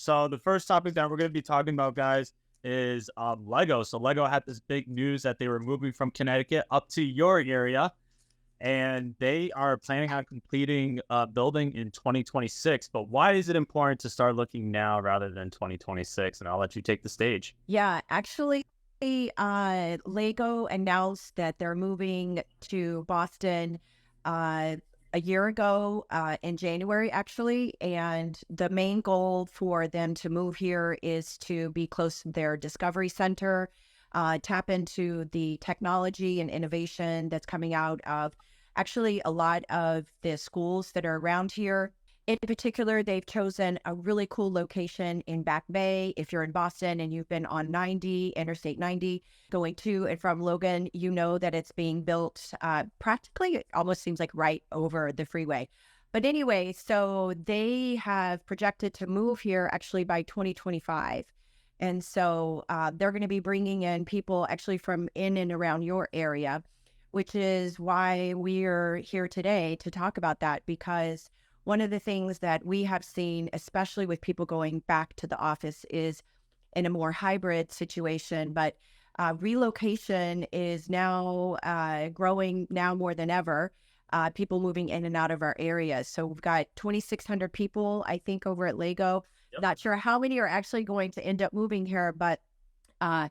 So the first topic that we're going to be talking about, guys, is Lego. So Lego had this big news that they were moving from Connecticut up to your area, and they are planning on completing building in 2026. But why is it important to start looking now rather than 2026? And I'll let you take the stage. Yeah, actually, Lego announced that they're moving to Boston uh, a year ago in January, actually. And the main goal for them to move here is to be close to their Discovery Center, tap into the technology and innovation that's coming out of actually a lot of the schools that are around here. In particular, they've chosen a really cool location in Back Bay. If you're in Boston and you've been on 90, Interstate 90, going to and from Logan, you know that it's being built practically, it almost seems like right over the freeway. But anyway, so they have projected to move here actually by 2025. And so they're going to be bringing in people actually from in and around your area, which is why we're here today to talk about that, because one of the things that we have seen, especially with people going back to the office, is in a more hybrid situation. But relocation is now growing now more than ever. People moving in and out of our areas. So we've got 2,600 people, I think, over at Lego. Yep. Not sure how many are actually going to end up moving here, but I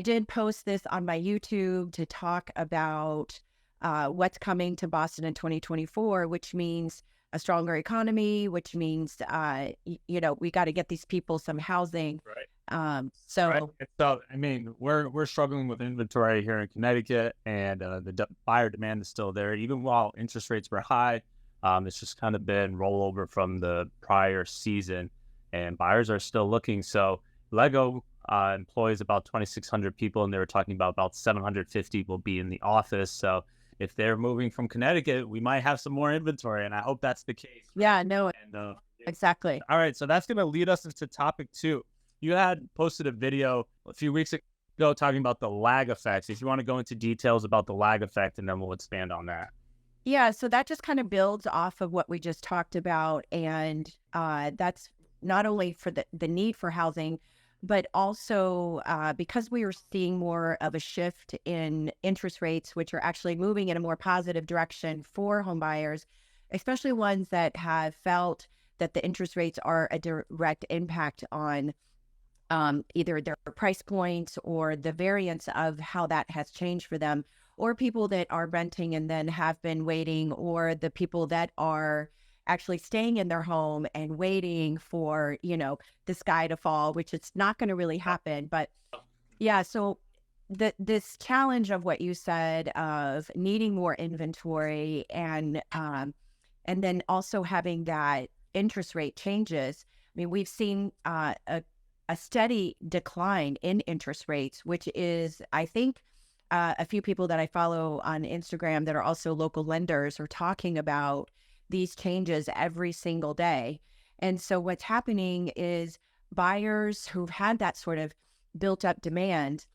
did post this on my YouTube to talk about what's coming to Boston in 2024, which means a stronger economy, which means, we got to get these people some housing. Right. So, Right. So, I mean, we're struggling with inventory here in Connecticut, and the buyer demand is still there, even while interest rates were high. It's just kind of been rollover from the prior season, and buyers are still looking. So, Lego employs about 2,600 people, and they were talking about 750 will be in the office. So, if they're moving from Connecticut, we might have some more inventory, and I hope that's the case. yeah, no, And exactly. all right, so that's going to lead us into topic 2. You had posted a video a few weeks ago talking about the lag effects. If you want to go into details about the lag effect, and then we'll expand on that. Yeah, so that just kind of builds off of what we just talked about. And that's not only for the need for housing, but also because we are seeing more of a shift in interest rates, which are actually moving in a more positive direction for home buyers, especially ones that have felt that the interest rates are a direct impact on either their price points or the variance of how that has changed for them, or people that are renting and then have been waiting, or the people that are actually staying in their home and waiting for, the sky to fall, which it's not going to really happen. But yeah, so this challenge of what you said of needing more inventory and then also having that interest rate changes. I mean, we've seen a steady decline in interest rates, which is, I think, a few people that I follow on Instagram that are also local lenders are talking about these changes every single day. And so what's happening is buyers who've had that sort of built up demand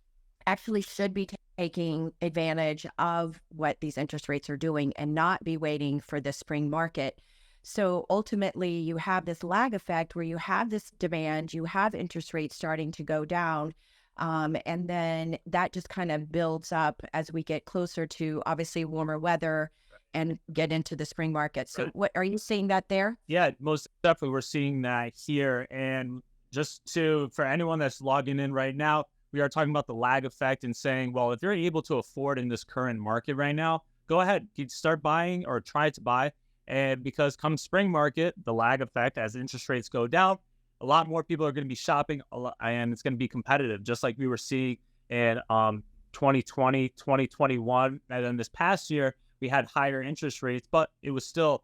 actually should be taking advantage of what these interest rates are doing and not be waiting for the spring market. So ultimately, you have this lag effect where you have this demand, you have interest rates starting to go down, and then that just kind of builds up as we get closer to obviously warmer weather and get into the spring market. So what are you seeing that there? Yeah, most definitely, we're seeing that here. And for anyone that's logging in right now, we are talking about the lag effect and saying, well, if you're able to afford in this current market right now, go ahead, you start buying or try to buy. And because come spring market, the lag effect, as interest rates go down, a lot more people are going to be shopping and it's going to be competitive, just like we were seeing in 2020, 2021. And then this past year, we had higher interest rates, but it was still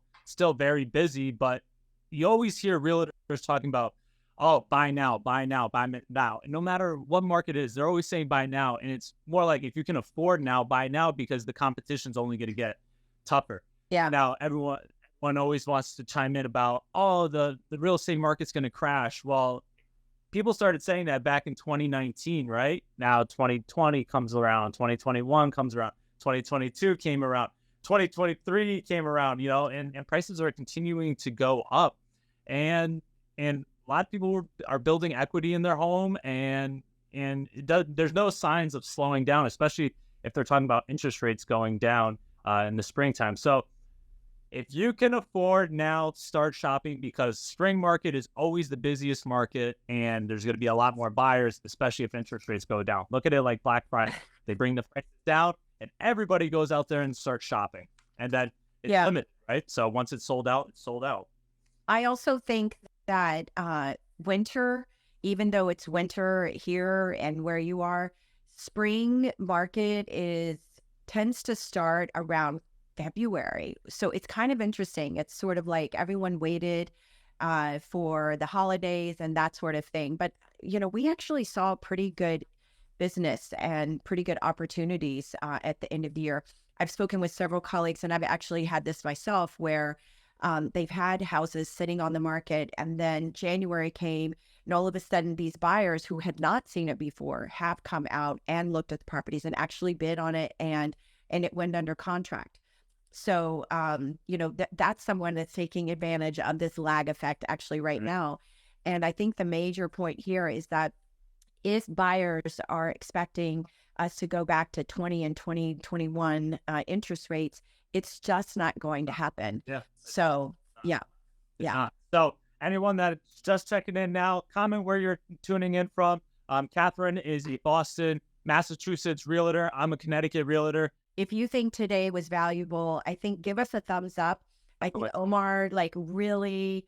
very busy. But you always hear realtors talking about, oh, buy now, buy now, buy now. And no matter what market it is, they're always saying buy now. And it's more like if you can afford now, buy now, because the competition's only going to get tougher. Yeah. Now, everyone always wants to chime in about, oh, the real estate market's going to crash. Well, people started saying that back in 2019, right? Now 2020 comes around, 2021 comes around, 2022 came around, 2023 came around, and prices are continuing to go up. And a lot of people are building equity in their home, there's no signs of slowing down, especially if they're talking about interest rates going down in the springtime. So if you can afford now, start shopping, because spring market is always the busiest market, and there's going to be a lot more buyers, especially if interest rates go down. Look at it like Black Friday. They bring the prices down and everybody goes out there and starts shopping. And that it's limited, right? So once it's sold out, it's sold out. I also think that winter, even though it's winter here and where you are, spring market tends to start around February. So it's kind of interesting. It's sort of like everyone waited for the holidays and that sort of thing. But, we actually saw pretty good business and pretty good opportunities at the end of the year. I've spoken with several colleagues, and I've actually had this myself, where they've had houses sitting on the market, and then January came, and all of a sudden these buyers who had not seen it before have come out and looked at the properties and actually bid on it, and it went under contract. So, that's someone that's taking advantage of this lag effect actually right now. And I think the major point here is that if buyers are expecting us to go back to 20 and 2021 interest rates, it's just not going to happen. Yeah. So, yeah. So anyone that's just checking in now, comment where you're tuning in from. Katherine is a Boston, Massachusetts realtor. I'm a Connecticut realtor. If you think today was valuable, I think give us a thumbs up. I think Omar really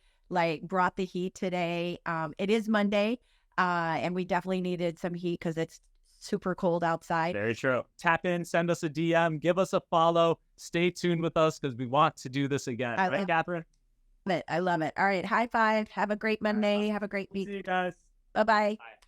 brought the heat today. It is Monday, and we definitely needed some heat because it's super cold outside. Very true. Tap in, send us a DM, give us a follow. Stay tuned with us because we want to do this again. Right, Katherine? I love it. All right. High five. Have a great Monday. Have a great week. See you guys. Bye-bye. Bye.